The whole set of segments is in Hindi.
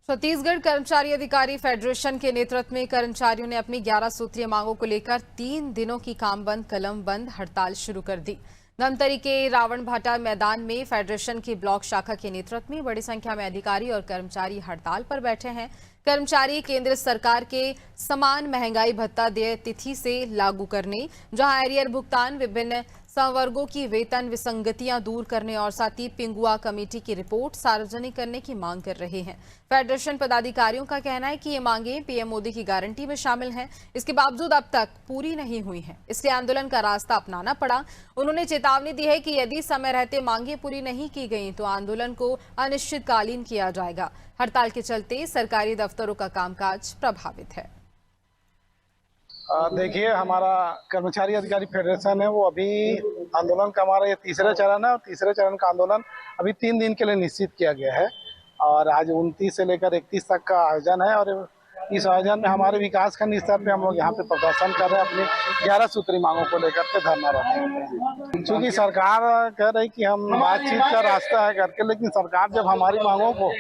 छत्तीसगढ़ कर्मचारी अधिकारी फेडरेशन के नेतृत्व में कर्मचारियों ने अपनी 11 सूत्रीय मांगों को लेकर 3 दिनों की काम बंद कलम बंद हड़ताल शुरू कर दी। धमतरी के रावण भाटा मैदान में फेडरेशन की ब्लॉक शाखा के नेतृत्व में बड़ी संख्या में अधिकारी और कर्मचारी हड़ताल पर बैठे हैं। कर्मचारी केंद्र सरकार के समान महंगाई भत्ता देय तिथि से लागू करने, जहां एरियर भुगतान, विभिन्न संवर्गों की वेतन विसंगतियां दूर करने और साथ ही पिंगुआ कमेटी की रिपोर्ट सार्वजनिक करने की मांग कर रहे हैं। फेडरेशन पदाधिकारियों का कहना है कि ये मांगें पीएम मोदी की गारंटी में शामिल हैं, इसके बावजूद अब तक पूरी नहीं हुई हैं, इसलिए आंदोलन का रास्ता अपनाना पड़ा। उन्होंने चेतावनी दी है कि यदि समय रहते मांगें पूरी नहीं की गई तो आंदोलन को अनिश्चितकालीन किया जाएगा। हड़ताल के चलते सरकारी दफ्तरों का कामकाज प्रभावित है। देखिए, हमारा कर्मचारी अधिकारी फेडरेशन है, वो अभी आंदोलन का हमारा ये तीसरा चरण है और तीसरे चरण का आंदोलन अभी 3 दिन के लिए निश्चित किया गया है और आज 29 से लेकर 31 तक का आयोजन है। और इस आयोजन में हमारे विकासखंड स्तर पे हम लोग यहाँ पे प्रदर्शन कर रहे हैं, अपनी 11 सूत्री मांगों को लेकर के धरना रहते हैं। क्योंकि सरकार कह रही कि हम बातचीत का रास्ता है करके, लेकिन सरकार जब हमारी मांगों को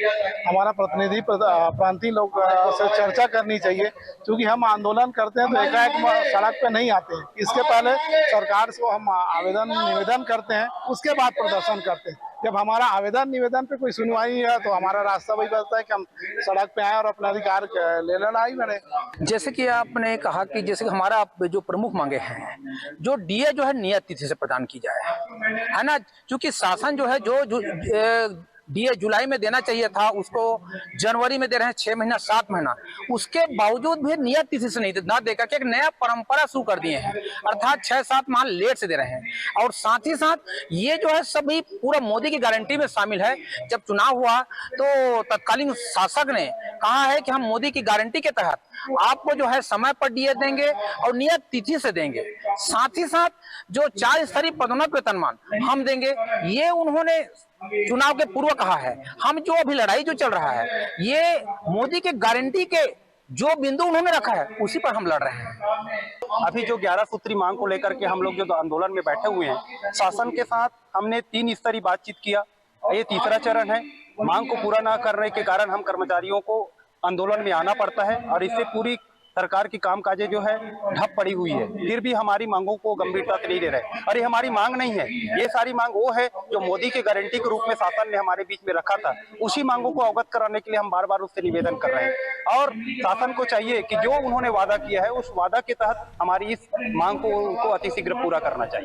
हमारा प्रतिनिधि प्रांतीय लोग से चर्चा करनी चाहिए। क्योंकि हम आंदोलन करते हैं तो एकाएक सड़क पे नहीं आते हैं, इसके पहले सरकार को हम आवेदन निवेदन करते हैं, उसके बाद प्रदर्शन करते हैं। जब हमारा आवेदन निवेदन पे कोई सुनवाई नहीं है तो हमारा रास्ता वही बचता है कि हम सड़क पे आए और अपना अधिकार ले लेना ही बने। जैसे कि आपने कहा कि जैसे कि हमारा जो प्रमुख मांगे हैं, जो डीए जो है नियत तिथि से प्रदान की जाए, है ना। क्योंकि शासन जो है जो डीए जुलाई में देना चाहिए था, उसको जनवरी में दे रहे हैं, 6 महीना 7 महीना, उसके बावजूद भी नियत तिथि से नहीं ना देकर के एक नया परंपरा शुरू कर दिए हैं, अर्थात 6-7 माह लेट से दे रहे हैं। और साथ ही साथ ये जो है सभी पूरा मोदी की गारंटी में शामिल है। जब चुनाव हुआ तो तत्कालीन शासक ने कहा है कि हम मोदी की गारंटी के तहत आपको जो है समय पर डीए देंगे और नियत तिथि से देंगे, साथ ही साथ जो 4 स्तरीय पदोन्नत वेतनमान हम देंगे, ये उन्होंने चुनाव के पूर्व कहा है। हम जो अभी लड़ाई जो चल रहा है, ये मोदी के गारंटी के जो बिंदु उन्होंने रखा है उसी पर हम लड़ रहे हैं। अभी जो 11 सूत्री मांग को लेकर के हम लोग जो आंदोलन में बैठे हुए हैं, शासन के साथ हमने 3 स्तरीय बातचीत किया, ये तीसरा चरण है। मांग को पूरा न करने के कारण हम कर्मचारियों को आंदोलन में आना पड़ता है और इससे पूरी सरकार की कामकाजें जो है ठप पड़ी हुई है। फिर भी हमारी मांगों को गंभीरता से नहीं ले रहे। और ये हमारी मांग नहीं है, ये सारी मांग वो है जो मोदी के गारंटी के रूप में शासन ने हमारे बीच में रखा था। उसी मांगों को अवगत कराने के लिए हम बार बार उससे निवेदन कर रहे हैं और शासन को चाहिए कि जो उन्होंने वादा किया है उस वादा के तहत हमारी इस मांग को उनको अतिशीघ्र पूरा करना चाहिए।